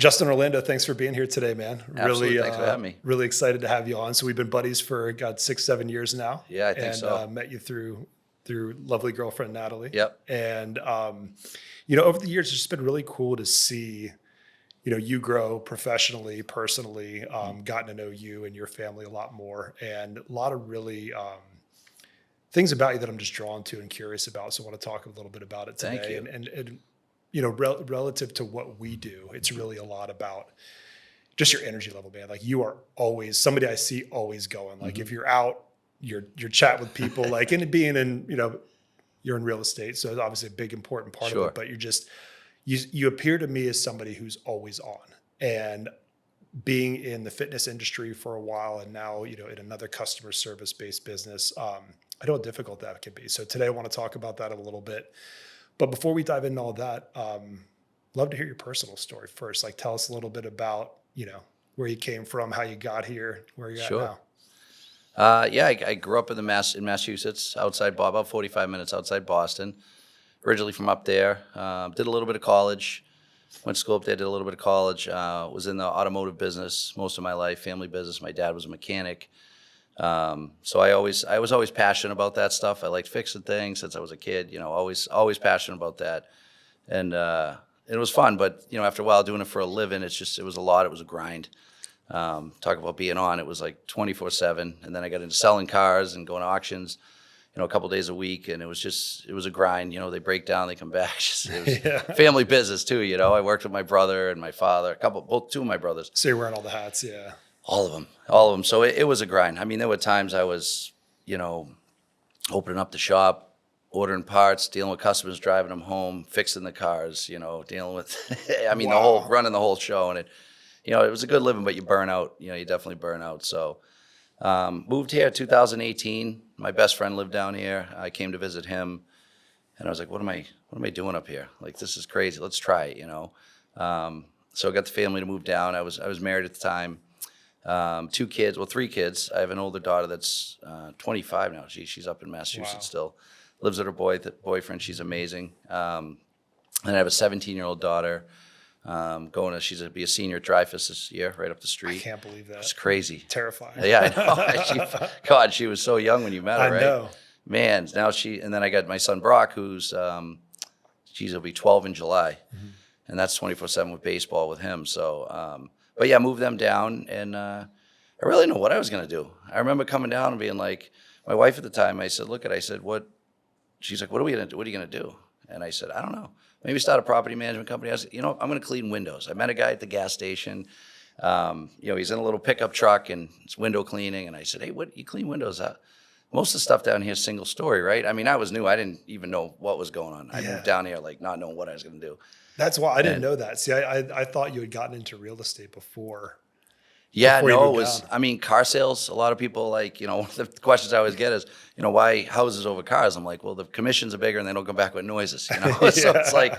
Justin Orlando, thanks for being here today, man. Absolutely. Really, Thanks for having me. really excited to have you on. So we've been buddies for 6, 7 years now, Yeah, I think and so. met you through lovely girlfriend Natalie. Yep. And over the years, it's just been really cool to see you grow professionally, personally, gotten to know you and your family a lot more, and a lot of really things about you that I'm just drawn to and curious about. So I want to talk a little bit about it Thank today. you. And relative to what we do, it's really a lot about just your energy level, man. Like you are always somebody I see always going. Like if you're out, you're chatting with people, like and being in, you're in real estate. So it's obviously a big, important part of Sure. it, but you appear to me as somebody who's always on. And being in the fitness industry for a while and now, in another customer service based business, I know how difficult that can be. So today I want to talk about that a little bit. But before we dive into all that, love to hear your personal story first. Like tell us a little bit about, where you came from, how you got here, where you're Sure. at now. I grew up in Massachusetts, about 45 minutes outside Boston. Originally from up there. Did a little bit of college. Went to school up there, did a little bit of college. Was in the automotive business most of my life, family business. My dad was a mechanic. So I was always passionate about that stuff. I liked fixing things since I was a kid, always passionate about that. And it was fun, but after a while doing it for a living, it was a lot. It was a grind. Talk about being on, it was like 24/7. And then I got into selling cars and going to auctions, a couple days a week. And it was a grind, they break down, they come back. It was family business too. I worked with my brother and my father, two of my brothers. So you're wearing all the hats. Yeah. All of them. So it was a grind. I mean, there were times I was, opening up the shop, ordering parts, dealing with customers, driving them home, fixing the cars, dealing with, running the whole show. And it was a good living, but you burn out, you definitely burn out. So moved here 2018. My best friend lived down here. I came to visit him and I was like, what am I doing up here? Like, this is crazy. Let's try it, So I got the family to move down. I was married at the time. 3 kids. I have an older daughter that's 25 now. She's up in Massachusetts still. Lives with her boyfriend. She's amazing. And I have a 17-year-old daughter she's be a senior at Dreyfus this year, right up the street. I can't believe that. It's crazy. Terrifying. Yeah, I know. She was so young when you met her, right? I know. Man, now and then I got my son Brock, who's, he'll be 12 in July. And that's 24/7 with baseball with him. So, but yeah, moved them down, and I really didn't know what I was going to do. I remember coming down and being like, my wife at the time, I said, what? She's like, what are we going to do? What are you going to do? And I said, I don't know. Maybe start a property management company. I said, I'm going to clean windows. I met a guy at the gas station. He's in a little pickup truck and it's window cleaning. And I said, hey, what, you clean windows? Most of the stuff down here is single story, right? I mean, I was new. I didn't even know what was going on. I moved down here like not knowing what I was going to do. That's why I didn't know that. See, I thought you had gotten into real estate before. Yeah, before no, it was, car sales. A lot of people one of the questions I always get is, why houses over cars? I'm like, well, the commissions are bigger and they don't come back with noises, So it's like,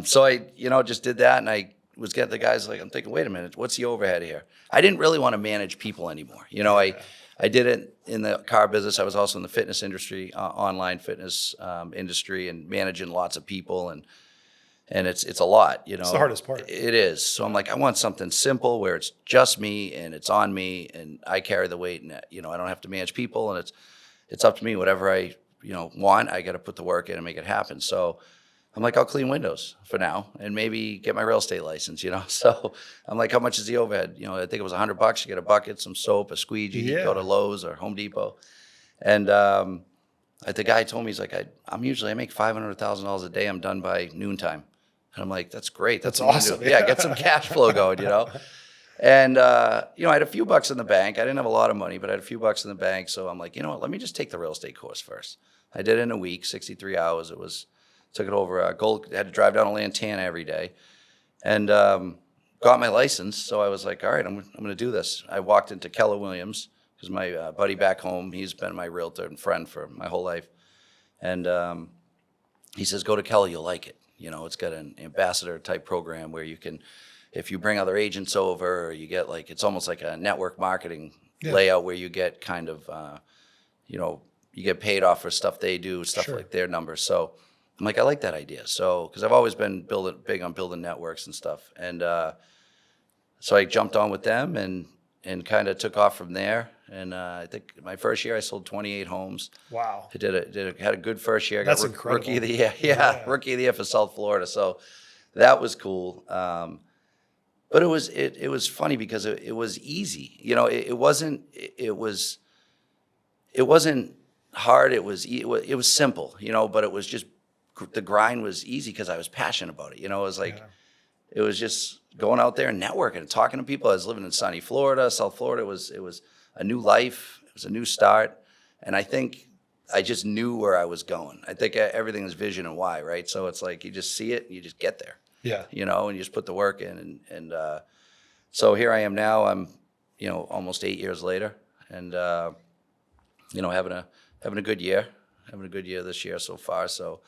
so I, just did that. And I was getting the guys like, I'm thinking, wait a minute, what's the overhead here? I didn't really want to manage people anymore. I did it in the car business. I was also in the fitness industry, online fitness industry, and managing lots of people. And it's a lot, It's the hardest part. It is. So I'm like, I want something simple where it's just me and it's on me and I carry the weight and, I don't have to manage people and it's up to me. Whatever I, want, I got to put the work in and make it happen. So I'm like, I'll clean windows for now and maybe get my real estate license, So I'm like, how much is the overhead? I think it was $100. You get a bucket, some soap, a squeegee, you go to Lowe's or Home Depot. And the guy told me, he's like, I make $500,000 a day. I'm done by noontime. And I'm like, that's great. That's awesome. Yeah, get some cash flow going, And, I had a few bucks in the bank. I didn't have a lot of money, but I had a few bucks in the bank. So I'm like, you know what, let me just take the real estate course first. I did it in a week, 63 hours. Took it over, had to drive down to Lantana every day. And got my license. So I was like, all right, I'm going to do this. I walked into Keller Williams because my buddy back home, he's been my realtor and friend for my whole life. And he says, go to Keller, you'll like it. It's got an ambassador type program where you can, if you bring other agents over, or you get it's almost like a network marketing layout where you get kind of, you get paid off for stuff they do, stuff like their numbers. So I'm like, I like that idea. So, because I've always been big on building networks and stuff. And so I jumped on with them and kind of took off from there. And I think my first year I sold 28 homes. Wow. I had a good first year. I got That's incredible. rookie of the year. Yeah, Yeah. rookie of the year for South Florida. So that was cool. But it was funny because it was easy. You know, it wasn't hard. It was simple. You know, but it was just the grind was easy because I was passionate about it. You know, it was like Yeah. it was just going out there and networking and talking to people. I was living in sunny Florida, South Florida. It was a new life. It was a new start, and I think I just knew where I was going. I think everything is vision and why, right? So it's like you just see it and you just get there. Yeah. You know, and you just put the work in. And so here I am now. I'm, you know, almost 8 years later, and you know, having a good year, this year so far. So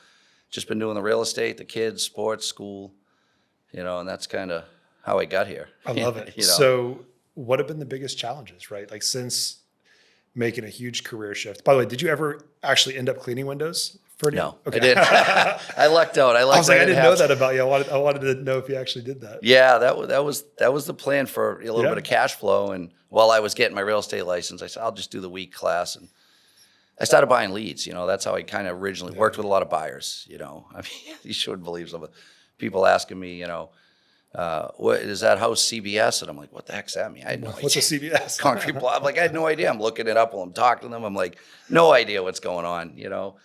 just been doing the real estate, the kids, sports, school, you know, and that's kind of how I got here. I love it. You know? So what have been the biggest challenges, right? Like since making a huge career shift. By the way, did you ever actually end up cleaning windows? No, Okay. I didn't. I lucked out. I was like, I didn't know have to. that about you. I wanted to know if you actually did that. Yeah, that was the plan for a little Yeah. bit of cash flow. And while I was getting my real estate license, I said, I'll just do the week class. And I started buying leads. You know, that's how I kind of originally worked with a lot of buyers. You know, I mean, you shouldn't believe some of the people asking me, you know, what is that house CBS? And I'm like, what the heck's that mean? I had no What's a idea. CBS? Concrete block. I'm like, I had no idea. I'm looking it up while I'm talking to them. I'm like, no idea what's going on, you know,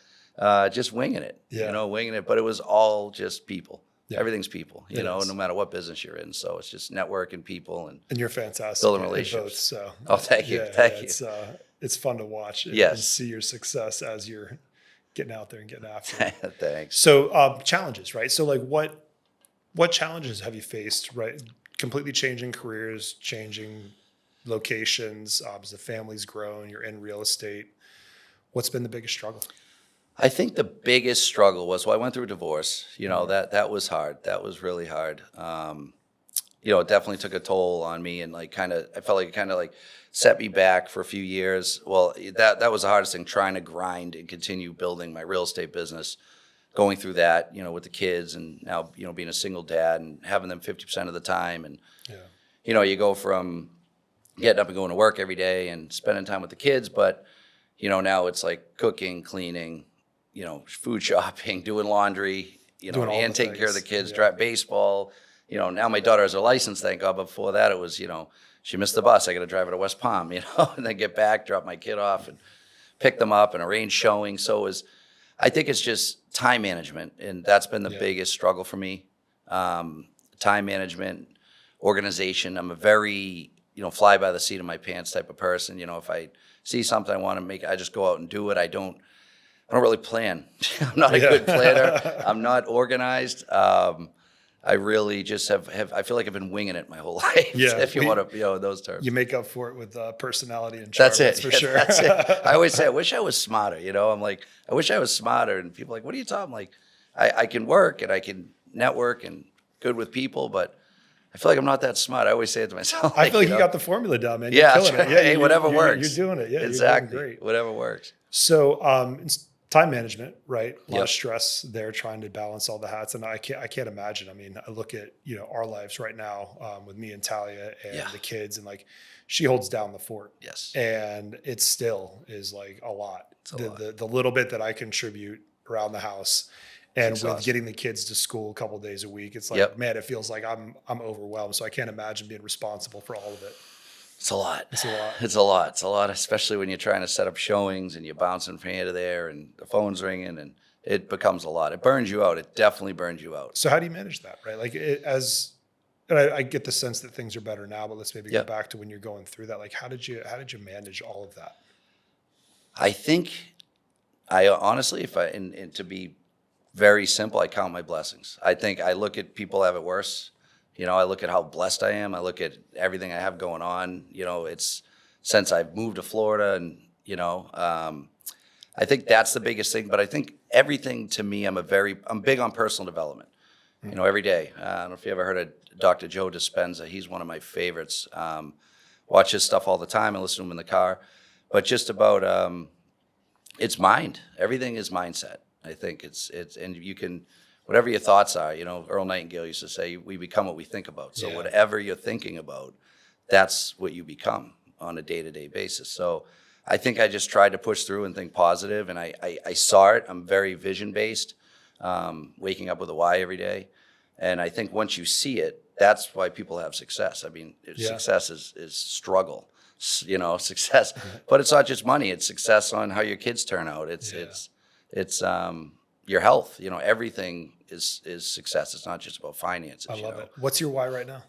just winging it, Yeah. you know, winging it. But it was all just people. Yeah. Everything's people, you It know, is. no matter what business you're in. So it's just networking people and And you're fantastic. Building at relationships. both, so Oh, thank you. Thank you. It's fun to watch and Yes. see your success as you're getting out there and getting after it. Thanks. So challenges, right? So like what challenges have you faced, right? Completely changing careers, changing locations, as the family's grown, you're in real estate. What's been the biggest struggle? I think the biggest struggle was, well, I went through a divorce, you know, that was hard. That was really hard. You know, it definitely took a toll on me and like I felt like it kind of like set me back for a few years. Well, that was the hardest thing, trying to grind and continue building my real estate business, going through that, you know, with the kids and now, you know, being a single dad and having them 50% of the time. And, Yeah. you know, you go from getting up and going to work every day and spending time with the kids, but, you know, now it's like cooking, cleaning, you know, food shopping, doing laundry, you know, Doing all and the taking care of the things. kids, Yeah. drive baseball. You know, now my daughter has her license, thank God. But before that, it was, you know, she missed the bus. I got to drive her to West Palm, you know, and then get back, drop my kid off and pick them up and arrange showing. So I think it's just time management. And that's been the Yeah. biggest struggle for me. Time management, organization. I'm a very, you know, fly by the seat of my pants type of person. You know, if I see something I want to make, I just go out and do it. I don't really plan. I'm not a Yeah. good planner. I'm not organized. I really just I feel like I've been winging it my whole life. Yeah. If you want to, you know, in those terms. You make up for it with personality and charm. That's it. For Yeah, sure. That's it. I always say, I wish I was smarter. You know, I'm like, I wish I was smarter. And people are like, what are you talking? I'm like, I can work and I can network and good with people, but I feel like I'm not that smart. I always say it to myself. I feel like you know? got the formula down, man. You're Yeah, killing that's it. right. Yeah, Hey, whatever works. You're doing it. Yeah, exactly. You're doing great. Whatever works. So it's time management, right? A lot Yep. of stress there, trying to balance all the hats, and I can't imagine. I mean, I look at our lives right now with me and Talia and Yeah. the kids, and like she holds down the fort, Yes. and it still is like a lot. It's a lot. The little bit that I contribute around the house. And with exhausting. getting the kids to school a couple of days a week, it's like, Yep. man, it feels like I'm overwhelmed. So I can't imagine being responsible for all of it. It's a lot. It's a lot. It's a lot. It's a lot, especially when you're trying to set up showings and you're bouncing from here to there and the phone's ringing and it becomes a lot. It burns you out. It definitely burns you out. So how do you manage that, right? Like and I get the sense that things are better now, but let's maybe Yeah. go back to when you're going through that. Like, how did you manage all of that? I think I honestly, and to be very simple, I count my blessings. I think I look at people have it worse. You know, I look at how blessed I am. I look at everything I have going on. You know, it's since I've moved to Florida and, you know, I think that's the biggest thing. But I think everything to me, I'm big on personal development. You know, every day. I don't know if you ever heard of Dr. Joe Dispenza. He's one of my favorites. Watch his stuff all the time. I listen to him in the car. But just about, it's mind. Everything is mindset. I think and you can, whatever your thoughts are, Earl Nightingale used to say, we become what we think about. So Yeah. whatever you're thinking about, that's what you become on a day-to-day basis. So I think I just tried to push through and think positive, and I saw it. I'm very vision-based, waking up with a why every day. And I think once you see it, that's why people have success. I mean, success is struggle, success, but it's not just money. It's success on how your kids turn out. It's your health. Everything is success. It's not just about finances. I love it. What's your why right now?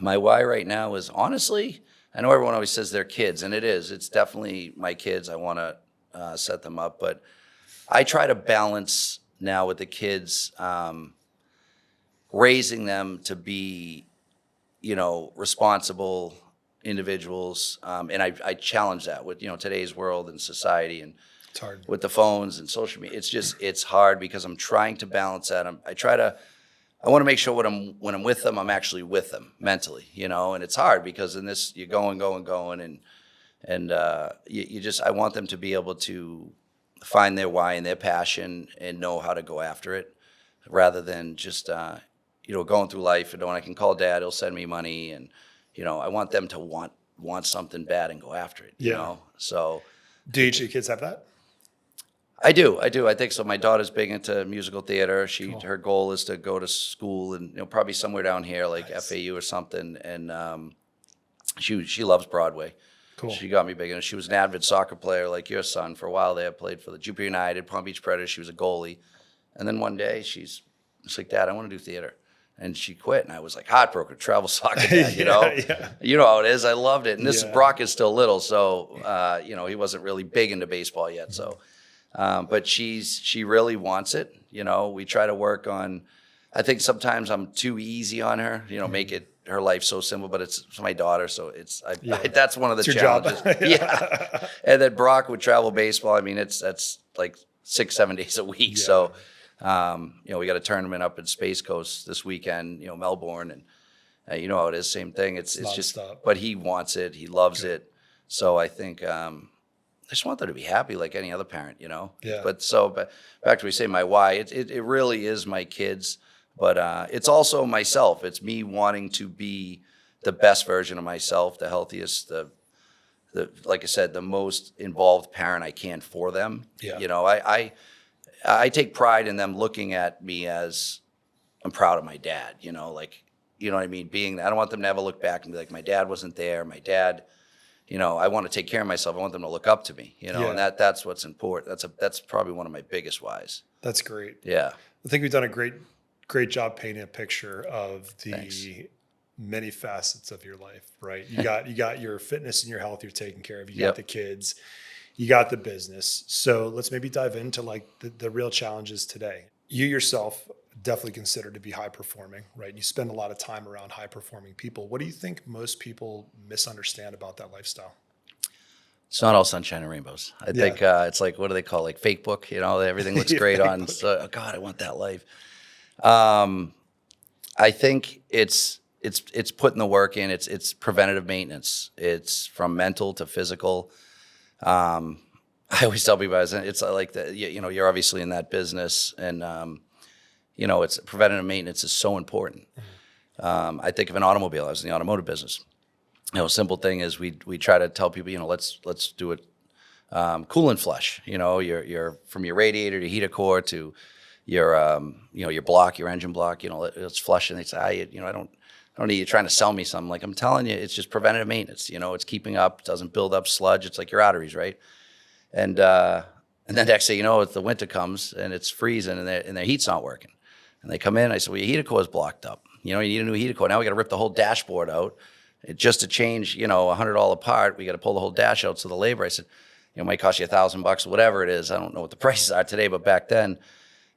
My why right now is, honestly, I know everyone always says they're kids, and it's definitely my kids. I want to set them up, but I try to balance now with the kids, raising them to be, responsible individuals. And I challenge that with, today's world and society, and It's hard. with the phones and social media. It's hard because I'm trying to balance that. I want to make sure when I'm with them, I'm actually with them mentally, and it's hard because in this, you're going, and I want them to be able to find their why and their passion and know how to go after it, rather than just, going through life and I can call dad, he'll send me money. And, I want them to want something bad and go after it, So Do each of your kids have that? I do. I think so. My daughter's big into musical theater. Her goal is to go to school and, probably somewhere down here, like Nice. FAU or something. And, she loves Broadway. Cool. She got me big into. She was an avid soccer player like your son for a while there. Played for the Jupiter United, Palm Beach Predators. She was a goalie. And then one day she's like, Dad, I want to do theater. And she quit. And I was like heartbroken. Travel soccer dad, Yeah. You know how it is. I loved it. And Brock is still little. So, he wasn't really big into baseball yet. So, but she really wants it. We try to work on, I think sometimes I'm too easy on her, make it her life so simple, but it's my daughter. So that's one of the It's your challenges. job. Yeah. And then Brock would travel baseball. I mean, that's like 6-7 days a week. Yeah. So, we got a tournament up in Space Coast this weekend, Melbourne, and you know how it is, same thing. It's just, nonstop. but he wants it. He loves it. So I think, I just want them to be happy like any other parent, Yeah. But back to what we say, my why, it really is my kids, but it's also myself. It's me wanting to be the best version of myself, the healthiest, the like I said, the most involved parent I can for them. Yeah. I take pride in them looking at me as I'm proud of my dad, like, you know what I mean? Being that I don't want them to ever look back and be like, my dad wasn't there. My dad, I want to take care of myself. I want them to look up to me, Yeah. and that's what's important. That's probably one of my biggest whys. That's great. Yeah. I think we've done a great job painting a picture of the Thanks. many facets of your life, right? You got your fitness and your health you're taking care of. You Yep. got the kids, you got the business. So let's maybe dive into like the real challenges today. You yourself definitely consider to be high performing, right? You spend a lot of time around high performing people. What do you think most people misunderstand about that lifestyle? It's not all sunshine and rainbows. I think it's like, what do they call, like fake book? Everything looks great Fake on. book. So, oh God, I want that life. I think it's putting the work in. It's preventative maintenance. It's from mental to physical. I always tell people it's like that. You're obviously in that business, and it's preventative maintenance is so important. I think of an automobile. I was in the automotive business. A simple thing is we try to tell people, let's do it coolant flush. Your from your radiator to heater core to your block, your engine block. Let's flush. And they say, I don't need you trying to sell me something. Like, I'm telling you, it's just preventative maintenance. It's keeping up, doesn't build up sludge. It's like your arteries, right? And then next thing you know, the winter comes and it's freezing and their heat's not working. And they come in, I said, well, your heater core is blocked up. You need a new heater core. Now we got to rip the whole dashboard out. Just to change, $100 part, we got to pull the whole dash out. So the labor, I said, it might cost you $1,000, whatever it is. I don't know what the prices are today, but back then,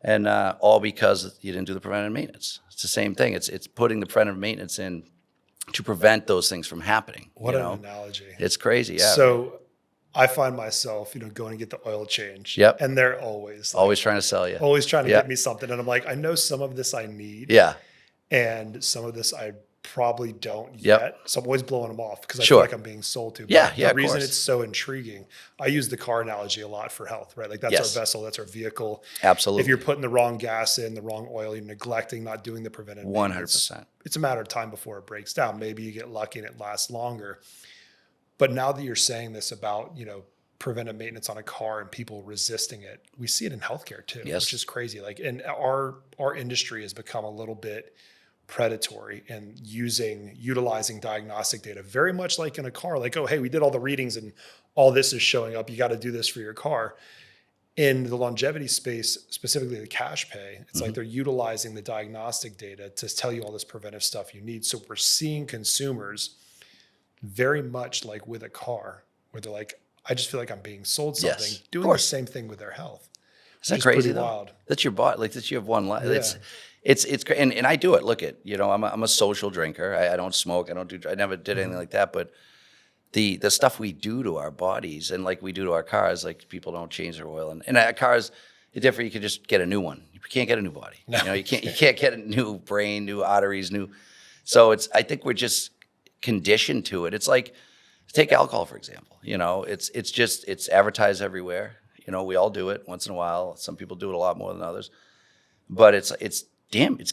and all because you didn't do the preventative maintenance. It's the same thing. It's putting the preventative maintenance in to prevent those things from happening. What an analogy. It's crazy, yeah. So I find myself, going to get the oil change. Yep. And they're always Always trying to sell you. always trying to get me something. And I'm like, I know some of this I need. Yeah. And some of this I probably don't Yep. yet. So I'm always blowing them off because I feel Sure. like I'm being sold to. Yeah, But yeah, the of reason course. it's so intriguing, I use the car analogy a lot for health, right? Like that's our Yes, vessel, that's our vehicle. If you're absolutely. putting the wrong gas in, the wrong oil, you're neglecting, not doing the preventive maintenance, 100%. it's a matter of time before it breaks down. Maybe you get lucky and it lasts longer. But now that you're saying this about, preventive maintenance on a car and people resisting it, we see it in healthcare too, which Yes. is crazy. Like, and our industry has become a little bit predatory and utilizing diagnostic data very much like in a car, like, oh, hey, we did all the readings and all this is showing up, you got to do this for your car. In the longevity space, specifically the cash pay, it's like Mhm. they're utilizing the diagnostic data to tell you all this preventive stuff you need. So we're seeing consumers very much like with a car where they're like, I just feel like I'm being sold something, Yes, of doing the course. same thing with their health, Is which that is pretty crazy though? wild. That's your body, like that you have one life. Yeah. And I do it. Look at, I'm a social drinker. I don't smoke. I never did anything Mhm. like that. But the stuff we do to our bodies and like we do to our cars, like people don't change their oil. And cars, it's different. You could just get a new one. You can't get a new body. No. You can't get a new brain, new arteries, new. So I think we're just conditioned to it. It's like, take alcohol, for example. It's advertised everywhere. We all do it once in a while. Some people do it a lot more than others. But it's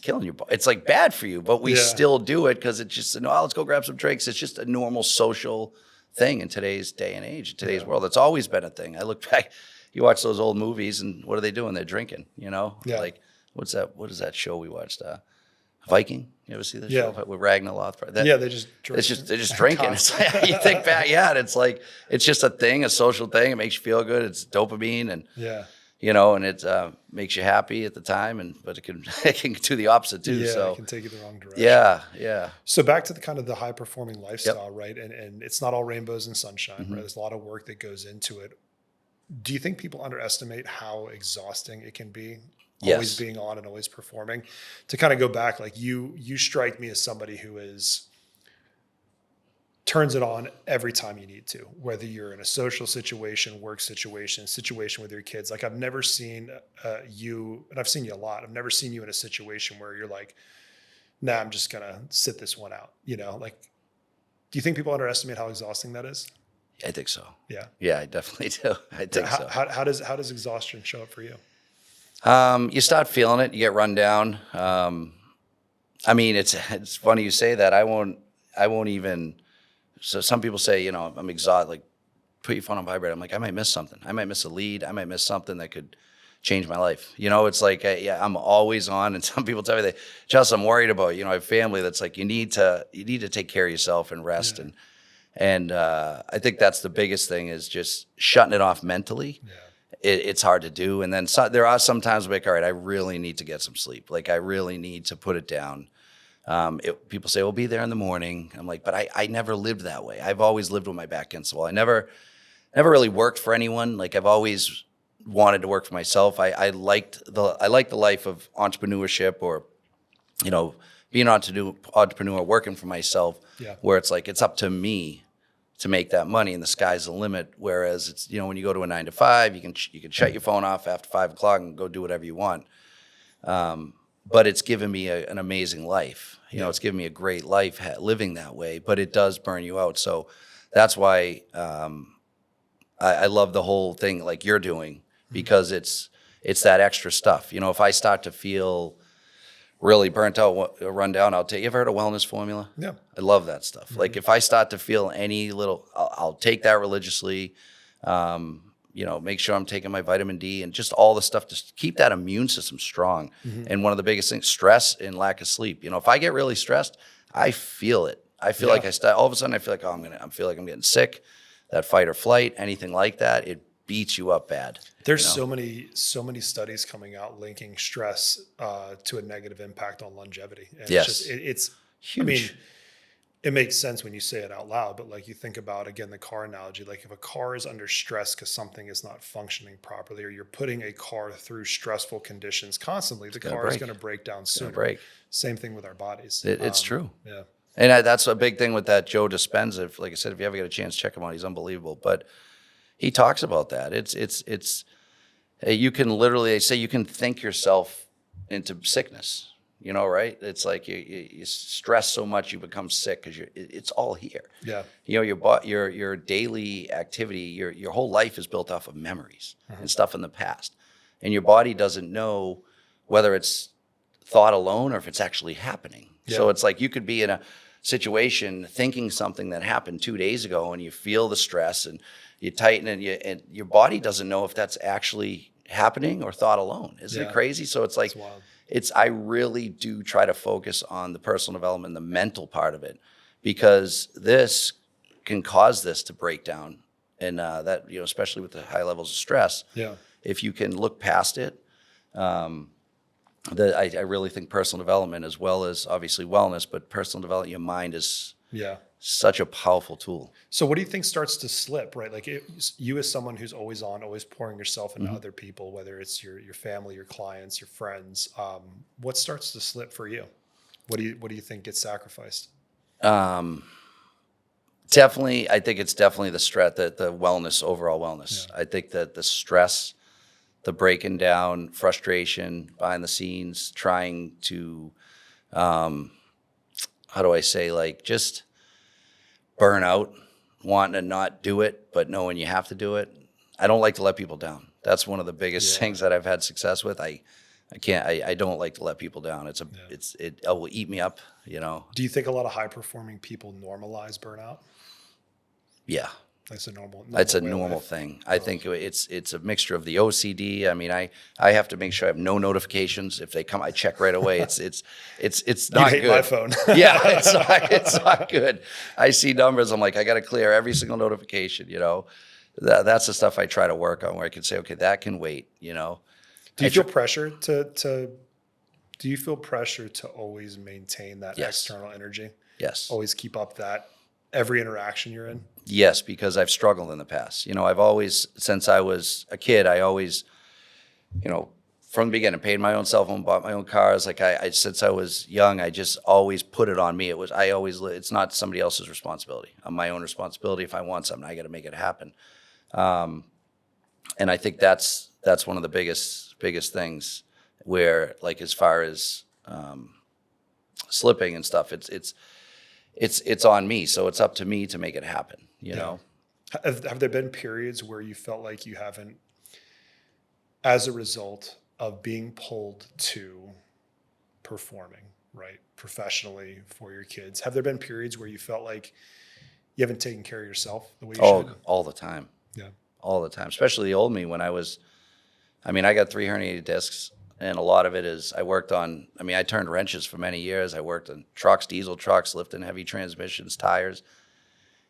killing your body. It's like bad for you, but we Yeah. still do it because it's just, no, let's go grab some drinks. It's just a normal social thing in today's day and age, in today's Yeah. world. It's always been a thing. I look back, you watch those old movies, and what are they doing? They're drinking, Yeah. Like, what is that show we watched? Viking? You ever see the show Yeah. with Ragnar Lothbrok? Yeah. They just drink. They're just drinking. It's like, you think back, yeah, and it's like it's just a thing, a social thing. It makes you feel good. It's dopamine, and Yeah. and it makes you happy at the time, but it can it can do the opposite too. Yeah. It So can take you the wrong direction. yeah. So back to the kind of the high performing Yep. lifestyle, right? And it's not all rainbows and sunshine, right? Mhm. There's a lot of work that goes into it. Do you think people underestimate how exhausting it can be? Always Yes. being on and always performing. To kind of go back, like you strike me as somebody who turns it on every time you need to, whether you're in a social situation, work situation with your kids. Like I've never seen you, and I've seen you a lot. I've never seen you in a situation where you're like, nah, I'm just gonna sit this one out. Like, do you think people underestimate how exhausting that is? I think so. Yeah. Yeah, I definitely do. I think How, so. how does exhaustion show up for you? You start feeling it. You get run down. I mean, it's funny you say that. I won't even. So some people say, I'm exhausted. Like, put your phone on vibrate. I'm like, I might miss something. I might miss a lead. I might miss something that could change my life. It's like, yeah, I'm always on. And some people tell me that, Chelsea, I'm worried about you. I have family that's like, you need to take care of yourself and rest. Yeah. And I think that's the biggest thing is just shutting it off mentally. Yeah. It's hard to do. And then there are some times I'm like, all right, I really need to get some sleep. Like I really need to put it down. People say, "We'll be there in the morning." I'm like, but I never lived that way. I've always lived with my back against the wall. I never really worked for anyone. Like I've always wanted to work for myself. I liked the life of entrepreneurship or, being an entrepreneur, working for myself, Yeah. where it's like, it's up to me to make that money and the sky's the limit. Whereas it's, when you go to a 9 to 5, you can shut your phone off after 5 o'clock and go do whatever you want. But it's given me an amazing life. Yeah. It's given me a great life living that way, but it does burn you out. So that's why I love the whole thing like you're doing, because it's that extra stuff. If I start to feel really burnt out, run down, you ever heard of wellness formula? Yeah. I love that stuff. Like if I start to feel any little, I'll take that religiously. Make sure I'm taking my vitamin D and just all the stuff to keep that immune system strong. Mhm. And one of the biggest things, stress and lack of sleep. If I get really stressed, I feel it. I feel like all of a sudden I feel like, I feel like I'm getting sick. That fight or flight, anything like that, it beats you up bad. There's so many studies coming out linking stress to a negative impact on longevity. And Yes. it's Huge. I mean, it makes sense when you say it out loud, but like you think about, again, the car analogy, like if a car is under stress because something is not functioning properly, or you're putting a car through stressful conditions constantly, the car is break. going to break down sooner. break. Same thing with our bodies. It's true. Yeah. And that's a big thing with that Joe Dispenza. Like I said, if you ever get a chance, check him out. He's unbelievable. But he talks about that. You can literally, they say you can think yourself into sickness. you know, right? It's like you stress so much you become sick because it's all here. Yeah. You know, your daily activity, your whole life is built off of memories and stuff in the past, and your body doesn't know whether it's thought alone or if it's actually happening. Yeah. So it's like you could be in a situation thinking something that happened 2 days ago, and you feel the stress and you tighten, and your body doesn't know if that's actually happening or thought alone. Isn't it crazy? So it's like It's wild. I really do try to focus on the personal development, the mental part of it, because this can cause this to break down. And that, you know, especially with the high levels of stress, Yeah. if you can look past it, I really think personal development, as well as obviously wellness, but personal development, your mind is Yeah. such a powerful tool. So what do you think starts to slip, right? Like you as someone who's always on, always pouring yourself into other people, whether it's your family, your clients, your friends, what starts to slip for you? What do you think gets sacrificed? Definitely, I think it's definitely the stress, the wellness, overall wellness. Yeah. I think that the stress, the breaking down, frustration behind the scenes, trying to, how do I say, like just burnout, wanting to not do it, but knowing you have to do it. I don't like to let people down. That's one of the biggest Yeah. things that I've had success with. I can't, I don't like to let people down. It will eat me up, you know? Do you think a lot of high performing people normalize burnout? Yeah. That's a normal It's a way of normal life. thing. I think it's a mixture of the OCD. I mean, I have to make sure I have no notifications. If they come, I check right away. It's not You'd hate good. my phone. Yeah, it's not good. I see numbers. I'm like, I got to clear every single notification. You know, that's the stuff I try to work on, where I can say, okay, that can wait. You know, Do you feel pressure do you feel pressure to always maintain that Yes. external energy? yes. Always keep up that every interaction you're in? Yes, because I've struggled in the past. You know, I've always, since I was a kid, I always, you know, from the beginning, paid my own cell phone, bought my own cars. Like since I was young, I just always put it on me. It's not somebody else's responsibility. I'm my own responsibility. If I want something, I got to make it happen. And I think that's one of the biggest things, where, like, as far as slipping and stuff, it's on me. So it's up to me to make it happen, you know? Have there been periods where you felt like you haven't, as a result of being pulled to performing, right, professionally for your kids, have there been periods where you felt like you haven't taken care of yourself the way you should? All the time. Yeah. All the time, especially the old me when I got 3 herniated discs, and a lot of it is I turned wrenches for many years. I worked on trucks, diesel trucks, lifting heavy transmissions, tires.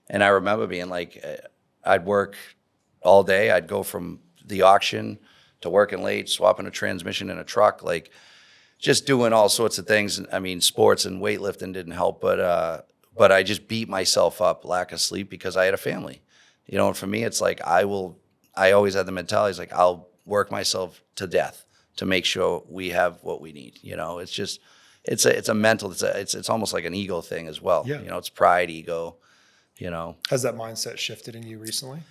And I remember being like, I'd work all day. I'd go from the auction to working late, swapping a transmission in a truck, like just doing all sorts of things. I mean, sports and weightlifting didn't help, but I just beat myself up, lack of sleep, because I had a family. You know, and for me, it's like I always had the mentality, it's like I'll work myself to death to make sure we have what we need. You know, it's just, it's a mental, it's almost like an ego thing as well. Yeah. You know, it's pride, ego, you know. Has that mindset shifted in you recently?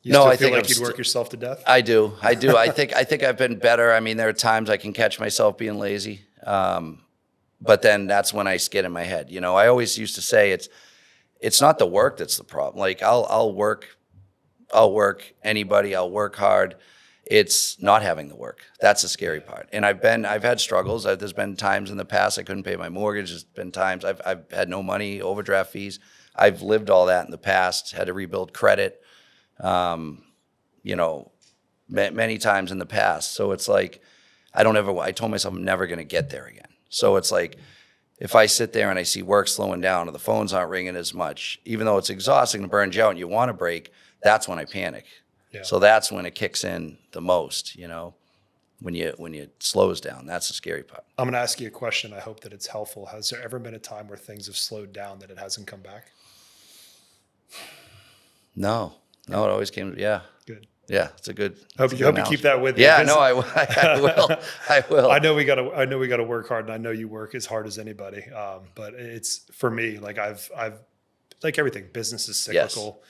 You No, still I feel think like I'm you'd work yourself to death? I do. I think I've been better. I mean, there are times I can catch myself being lazy. But then that's when I get in my head. You know, I always used to say it's not the work that's the problem. Like I'll work anybody, I'll work hard. It's not having the work. That's the scary part. And I've had struggles. There's been times in the past I couldn't pay my mortgage. There's been times I've had no money, overdraft fees. I've lived all that in the past, had to rebuild credit, you know, many times in the past. So it's like, I told myself I'm never going to get there again. So it's like, if I sit there and I see work slowing down or the phones aren't ringing as much, even though it's exhausting and burns you out and you want to break, that's when I panic. Yeah. So that's when it kicks in the most, you know, when it slows down. That's the scary part. I'm going to ask you a question. I hope that it's helpful. Has there ever been a time where things have slowed down that it hasn't come back? No, it always came. Yeah. Good. Yeah. It's a good. Hope you keep that with you. Yeah, no, I will. I will. I know we got to work hard, and I know you work as hard as anybody. But it's, for me, like I've like everything, business is cyclical.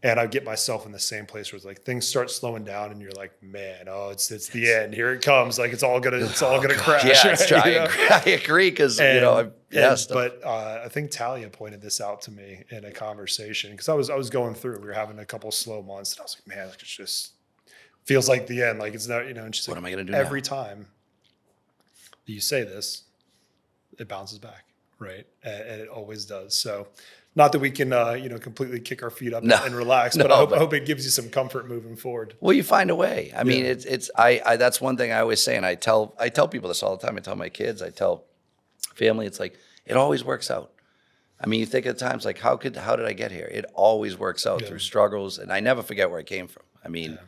And I get myself in the same place where it's like things start slowing down and you're like, man, oh, it's the end. Here it comes. Like it's all gonna Oh, God. crash. Yeah, Right? I agree because, But I think Talia pointed this out to me in a conversation because I was going through. We were having a couple slow months, and I was like, man, like, it just feels like the end. Like it's not, And she's what like, am I going to do every now? time that you say this, it bounces back, right? And it always does. So, not that we can, completely kick our feet up No. and relax, but I hope it gives you some comfort moving forward. Well, you find a way. I mean, Yeah. I that's one thing I always say, and I tell people this all the time. I tell my kids, I tell family, it's like, it always works out. I mean, you think at times like, how did I get here? It always works out through struggles, and I never forget where I came from. I mean,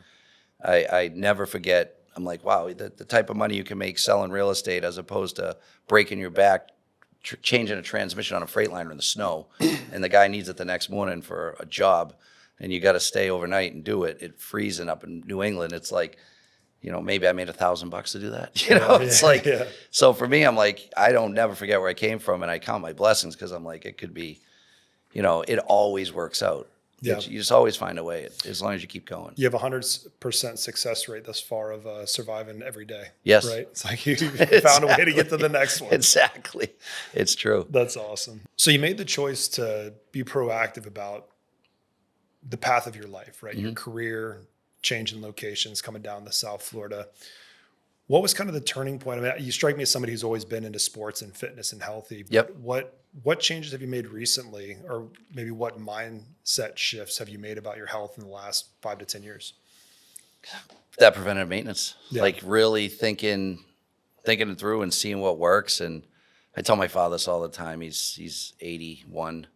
I never forget. I'm like, wow, the type of money you can make selling real estate as opposed to breaking your back, changing a transmission on a Freightliner in the snow, and the guy needs it the next morning for a job, and you got to stay overnight and do it. It freezing up in New England. It's like, maybe I made $1,000 to do that. It's like, so for me, I'm like, I don't never forget where I came from, and I count my blessings because I'm like, it could be, it always works out. Yeah. You just always find a way as long as you keep going. You have 100% success rate thus far of surviving every day. Yes. Right? It's like you found a way to get to the next one. Exactly. It's true. That's awesome. So you made the choice to be proactive about the path of your life, right? Your career, changing locations, coming down to South Florida. What was kind of the turning point? I mean, you strike me as somebody who's always been into sports and fitness and healthy. Yep. What changes have you made recently, or maybe what mindset shifts have you made about your health in the last 5 to 10 years? That preventative maintenance, Yeah. like really thinking it through and seeing what works. And I tell my father this all the time. He's 81.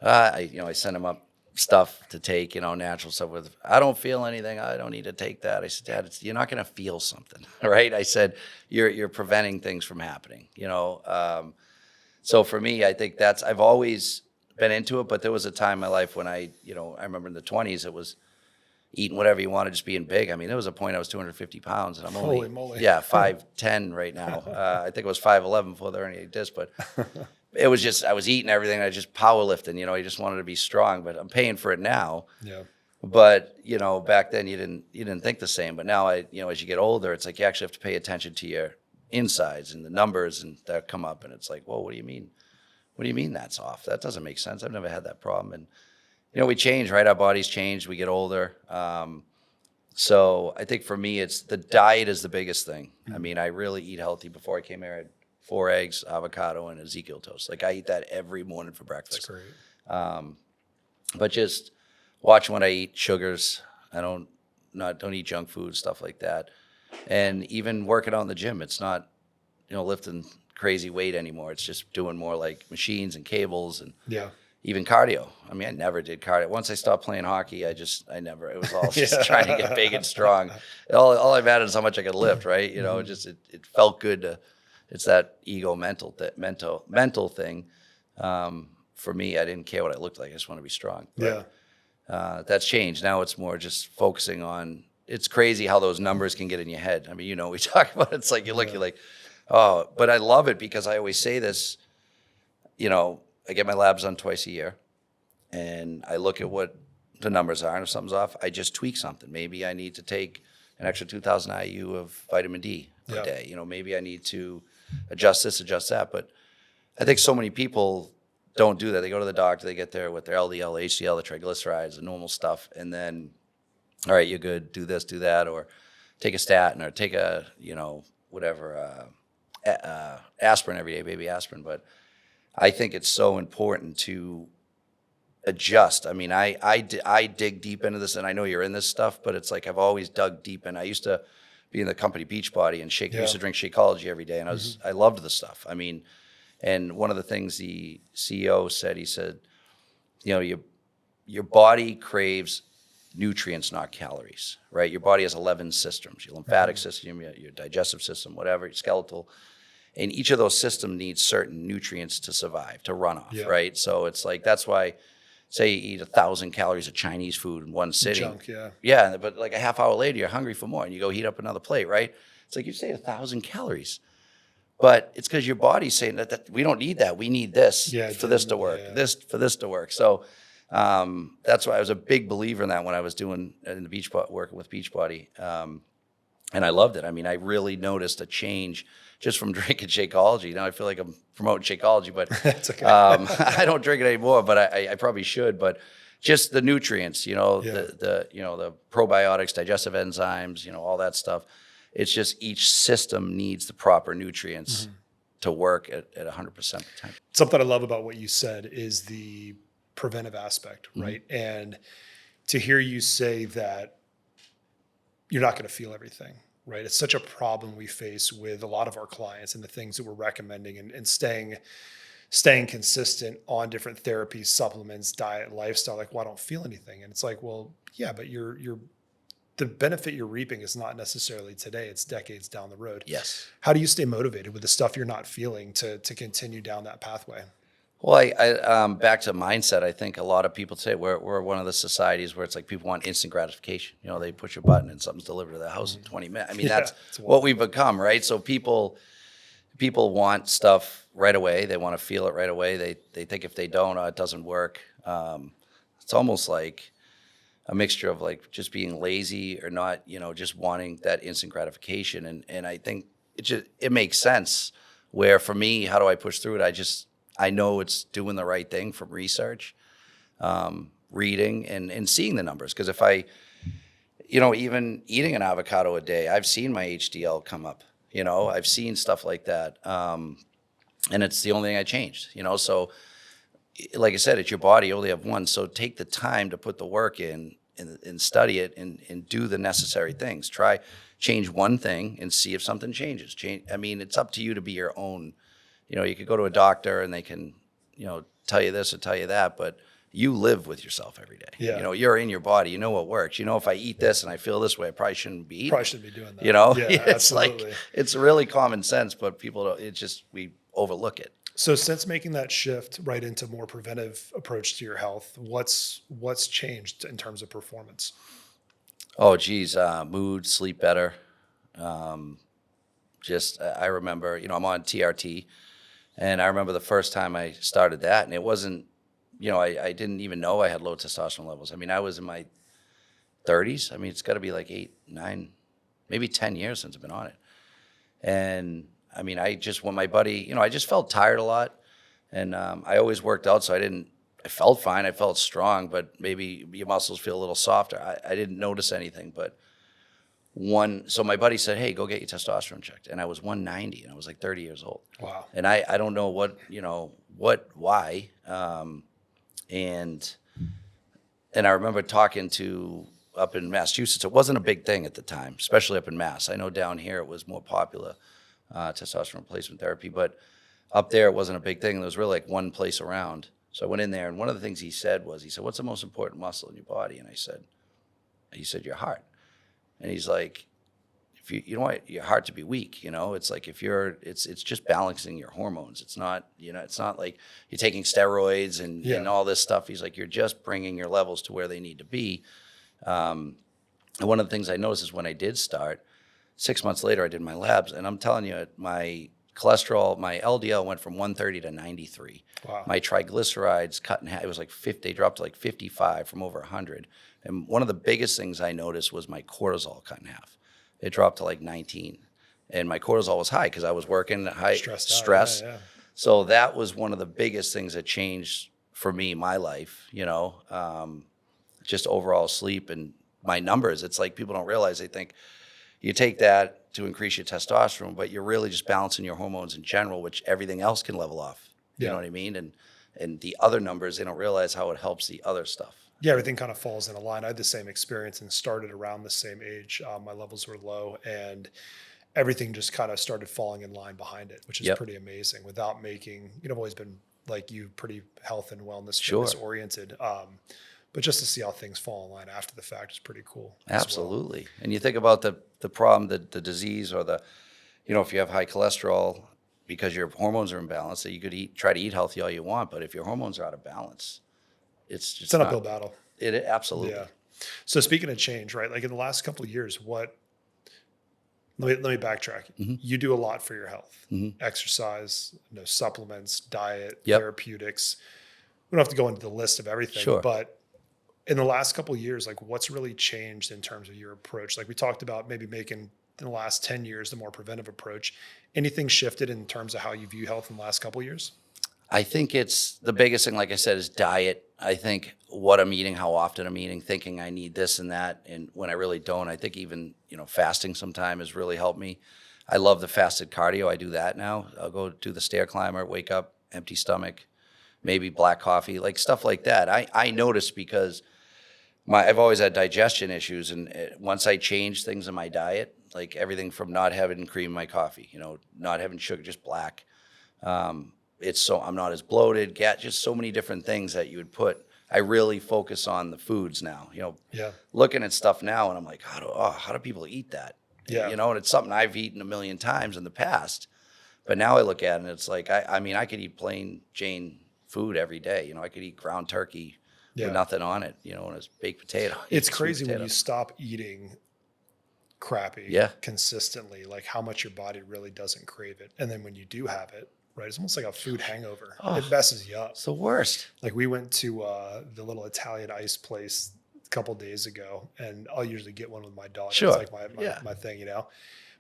I send him up stuff to take, natural stuff with, I don't feel anything. I don't need to take that. I said, Dad, you're not going to feel something, right? I said, you're preventing things from happening, So for me, I think I've always been into it, but there was a time in my life when I remember in the 20s, it was eating whatever you wanted, just being big. I mean, there was a point I was 250 pounds and I'm only, Holy moly. 5'10" right now. I think it was 5'11" before there were any discs, but it was just, I was eating everything. I was just powerlifting, I just wanted to be strong, but I'm paying for it now. Yeah. But, back then you didn't think the same, but now as you get older, it's like you actually have to pay attention to your insides and the numbers and that come up, and it's like, whoa, what do you mean? What do you mean that's off? That doesn't make sense. I've never had that problem. And we change, right? Our bodies change. We get older. So I think for me, it's the diet is the biggest thing. I mean, I really eat healthy. Before I came here, I had 4 eggs, avocado, and Ezekiel toast. Like I eat that every morning for breakfast. That's great. But just watching what I eat, sugars. I don't eat junk food, stuff like that. And even working out in the gym, it's not, lifting crazy weight anymore. It's just doing more like machines and cables and even cardio. I mean, I never did cardio. Once I stopped playing hockey, it was all just trying to get big and strong. All I mattered is how much I could lift, right? It felt good it's that ego mental thing. For me, I didn't care what I looked like. I just want to be strong. But, that's changed. Now it's more just focusing on, it's crazy how those numbers can get in your head. I mean, we talk about it. It's like, you're like, oh, but I love it because I always say this, I get my labs done twice a year and I look at what the numbers are, and if something's off, I just tweak something. Maybe I need to take an extra 2,000 IU of vitamin D a day. Maybe I need to adjust this, adjust that. But I think so many people don't do that. They go to the doctor, they get there with their LDL, HDL, the triglycerides, the normal stuff, and then, all right, you're good, do this, do that, or take a statin or take a, aspirin every day, baby aspirin. But I think it's so important to adjust. I mean, I dig deep into this, and I know you're in this stuff, but it's like I've always dug deep in. I used to be in the company Beachbody and used to drink Shakeology every day, and I loved the stuff. I mean, and one of the things the CEO said, he said, your body craves nutrients, not calories, right? Your body has 11 systems, your lymphatic system, your digestive system, whatever, your skeletal. And each of those systems needs certain nutrients to survive, to run off, right? So it's like, that's why, say you eat 1,000 calories of Chinese food in one sitting. Junk, Yeah, but like a half hour later, you're hungry for more and you go heat up another plate, right? It's like you say 1,000 calories. But it's because your body's saying that we don't need that. We need this for this to work, for this to work. So That's why I was a big believer in that when I was doing in the working with Beachbody. And I loved it. I mean, I really noticed a change just from drinking Shakeology. Now I feel like I'm promoting Shakeology, but It's okay. I don't drink it anymore, but I probably should. But just the nutrients, Yeah. the probiotics, digestive enzymes, all that stuff. It's just each system needs the proper nutrients to work at 100% potential. Something I love about what you said is the preventive aspect, Mm-hmm. right? And to hear you say that you're not going to feel everything, right? It's such a problem we face with a lot of our clients and the things that we're recommending, and staying consistent on different therapies, supplements, diet, lifestyle. Like, well, I don't feel anything. And it's like, well, yeah, but the benefit you're reaping is not necessarily today, it's decades down the road. Yes. How do you stay motivated with the stuff you're not feeling to continue down that pathway? Well, I back to mindset. I think a lot of people say we're one of the societies where it's like people want instant gratification. They push a button and something's delivered to their house in 20 minutes. I mean, Yeah, that's it's what we've become, right? So people want stuff right away. They want to feel it right away. They think if they don't, it doesn't work. It's almost like a mixture of like just being lazy or not, just wanting that instant gratification. And I think it makes sense. Where for me, how do I push through it? I know it's doing the right thing from research, reading and seeing the numbers. Because if even eating an avocado a day, I've seen my HDL come up, I've seen stuff like that. And it's the only thing I changed, So like I said, it's your body, you only have one. So take the time to put the work in and study it and do the necessary things. Change one thing and see if something changes. I mean, it's up to you to be your own. You could go to a doctor and they can, tell you this or tell you that, but you live with yourself every day. Yeah. You're in your body. You know what works. If I eat this and I feel this way, I probably shouldn't be eating. Probably shouldn't be doing that. Yeah, It's absolutely. like, it's really common sense, but people don't, we overlook it. So since making that shift right into more preventive approach to your health, what's changed in terms of performance? Oh, geez. Mood, sleep better. I remember, I'm on TRT. And I remember the first time I started that, and it wasn't, I didn't even know I had low testosterone levels. I mean, I was in my 30s. I mean, it's got to be like 8, 9, maybe 10 years since I've been on it. And I mean, when my buddy, I just felt tired a lot. And I always worked out, so I felt fine. I felt strong, but maybe your muscles feel a little softer. I didn't notice anything, but so my buddy said, hey, go get your testosterone checked. And I was 190 and I was like 30 years old. Wow. And I don't know why. And I remember talking to up in Massachusetts, it wasn't a big thing at the time, especially up in Mass. I know down here it was more popular, testosterone replacement therapy, but up there it wasn't a big thing. There was really like one place around. So I went in there, and one of the things he said, what's the most important muscle in your body? And he said, your heart. And he's like, if you don't want your heart to be weak, it's like it's just balancing your hormones. It's not, it's not like you're taking steroids and all this stuff. He's like, you're just bringing your levels to where they need to be. And one of the things I noticed is when I did start, 6 months later, I did my labs, and I'm telling you, my cholesterol, my LDL went from 130 to 93. Wow. My triglycerides cut in half. It was like 50, they dropped to like 55 from over 100. And one of the biggest things I noticed was my cortisol cut in half. It dropped to like 19. And my cortisol was high because I was working high stress. Yeah. So that was one of the biggest things that changed for me, my life, just overall sleep and my numbers. It's like people don't realize, they think you take that to increase your testosterone, but you're really just balancing your hormones in general, which everything else can level off. You know what I mean? And the other numbers, they don't realize how it helps the other stuff. Yeah, everything kind of falls in a line. I had the same experience and started around the same age. My levels were low, and everything just kind of started falling in line behind it, which is pretty amazing. Without making, I've always been like you, pretty health and wellness, fitness oriented. But just to see how things fall in line after the fact is pretty cool. Absolutely. And you think about the problem, the disease, or if you have high cholesterol because your hormones are imbalanced, that you could try to eat healthy all you want, but if your hormones are out of balance, it's an uphill battle. It absolutely. Yeah. So speaking of change, right? Like in the last couple of years, let me backtrack. Mm-hmm. You do a lot for your health, Mm-hmm. exercise, supplements, diet, Yep. therapeutics. we don't have to go into the list of everything, Sure. but in the last couple of years, like what's really changed in terms of your approach? Like we talked about maybe making in the last 10 years the more preventive approach. Anything shifted in terms of how you view health in the last couple of years? I think it's the biggest thing, like I said, is diet. I think what I'm eating, how often I'm eating, thinking I need this and that, and when I really don't. I think even, fasting sometime has really helped me. I love the fasted cardio. I do that now. I'll go do the stair climber, wake up, empty stomach, maybe black coffee, like stuff like that. I noticed because I've always had digestion issues, and once I changed things in my diet, like everything from not having cream in my coffee, not having sugar, just black. I'm not as bloated, just so many different things that you would put. I really focus on the foods now, Yeah. looking at stuff now, and I'm like, how do people eat that? Yeah. And it's something I've eaten a million times in the past, but now I look at it and it's like, I mean, I could eat plain Jane food every day. I could eat ground turkey Yeah. with nothing on it, and it's baked potato. It's sweet crazy when potato. you stop eating crappy Yeah. consistently, like how much your body really doesn't crave it. And then when you do have it, right, it's almost like a food hangover. Oh, it messes you up. It's the worst. Like we went to the little Italian ice place a couple days ago, and I'll usually get one with my daughter. Sure. It's like my, Yeah. my thing,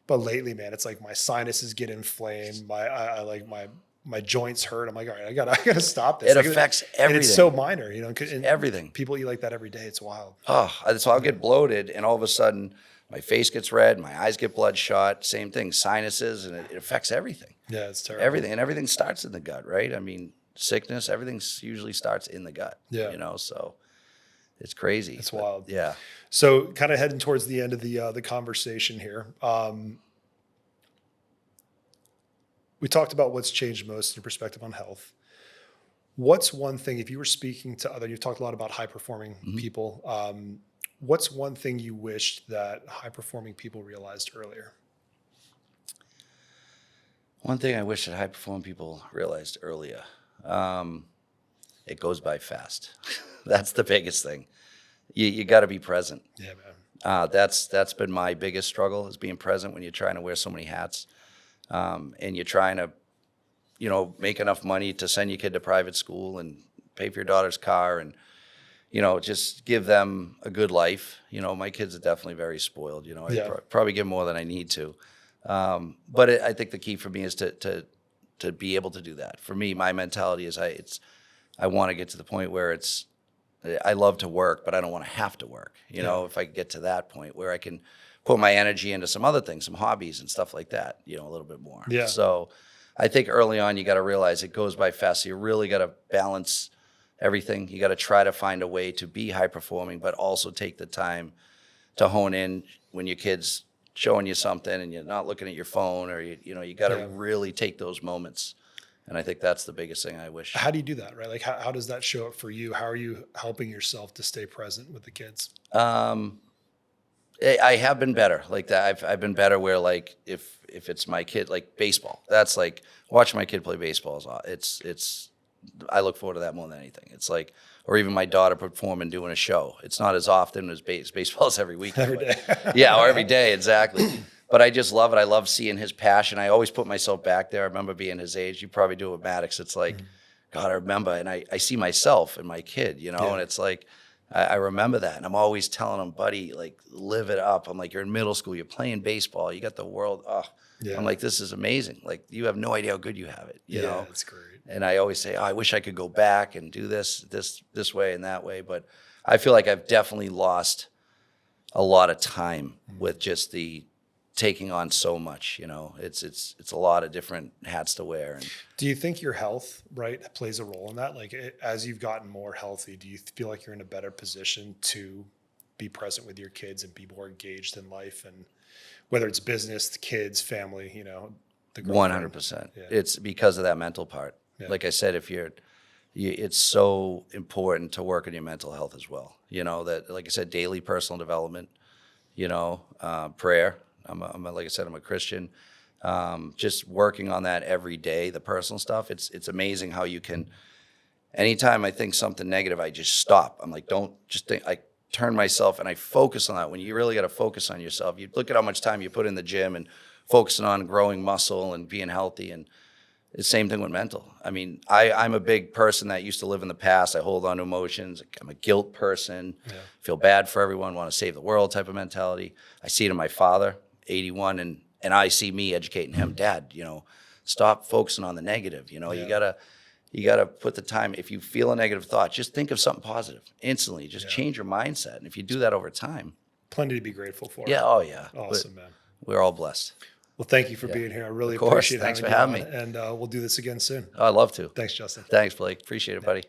But lately, man, it's like my sinuses get inflamed. I like my joints hurt. I'm like, all right, I gotta stop this. It Like, affects and everything. it's so minor, and Everything. people eat like that every day. It's wild. So I'll get bloated, and all of a sudden my face gets red, my eyes get bloodshot, same thing, sinuses, and it affects everything. Yeah, it's terrible. Everything starts in the gut, right? I mean, sickness, everything usually starts in the gut. Yeah. So it's crazy. It's But, wild. Yeah. So, kind of heading towards the end of the conversation here. We talked about what's changed most in your perspective on health. What's one thing, if you were speaking to you've talked a lot about high performing people. What's one thing you wished that high performing people realized earlier? One thing I wish that high performing people realized earlier, it goes by fast. That's the biggest thing. You got to be present. Yeah, man. That's been my biggest struggle, is being present when you're trying to wear so many hats, and you're trying to, make enough money to send your kid to private school and pay for your daughter's car, and just give them a good life. My kids are definitely very spoiled. I Yeah. probably give more than I need to, but I think the key for me is to be able to do that. For me, my mentality is I want to get to the point where I love to work, but I don't want to have to work. If I get to that point where I can put my energy into some other things, some hobbies and stuff like that, a little bit more. Yeah. So I think early on, you got to realize it goes by fast. So you really got to balance everything. You got to try to find a way to be high performing, but also take the time to hone in when your kid's showing you something and you're not looking at your phone, or you got to Yeah. really take those moments. And I think that's the biggest thing I wish. How do you do that, right? Like, how does that show up for you? How are you helping yourself to stay present with the kids? I have been better like that. I've been better where, like, if it's my kid, like baseball, that's like watching my kid play baseball it's I look forward to that more than anything. It's like, or even my daughter performing, doing a show. It's not as often as baseball's every week. Every day. Yeah, or every day, exactly. But I just love it. I love seeing his passion. I always put myself back there. I remember being his age. You probably do it with Maddox. It's like, God, I remember, and I see myself in my kid, Yeah. and it's like, I remember that. And I'm always telling him, buddy, like, live it up. I'm like, you're in middle school, you're playing baseball, you got the world. Yeah. I'm like, this is amazing. Like, you have no idea how good you have it, you know? That's great. And I always say, I wish I could go back and do this way and that way. But I feel like I've definitely lost a lot of time with just the taking on so much. It's a lot of different hats to wear. And Do you think your health, right, plays a role in that? Like, as you've gotten more healthy, do you feel like you're in a better position to be present with your kids and be more engaged in life, and whether it's business, the kids, family, the girlfriend? 100%. Yeah. It's because of that mental part. Yeah. Like I said, it's so important to work on your mental health as well. That, like I said, daily personal development, prayer. Like I said, I'm a Christian. Just working on that every day, the personal stuff. It's amazing how you can, anytime I think something negative, I just stop. I'm like, don't just think. I turn myself and I focus on that. When you really got to focus on yourself, you look at how much time you put in the gym and focusing on growing muscle and being healthy, and It's the same thing with mental. I mean, I'm a big person that used to live in the past. I hold on to emotions. I'm a guilt person, feel bad for everyone, want to save the world type of mentality. I see it in my father, 81, and I see me educating him, Dad, stop focusing on the negative. You gotta put the time. If you feel a negative thought, just think of something positive instantly. Just change your mindset. And if you do that over time, Plenty to be grateful for. yeah, oh yeah. Awesome, man. We're all blessed. Well, thank you for being here. I really Of course. appreciate Thanks having for you having on, and we'll do this again soon. Oh, I'd love to. Thanks, Justin. Thanks, Blake. Appreciate it, buddy.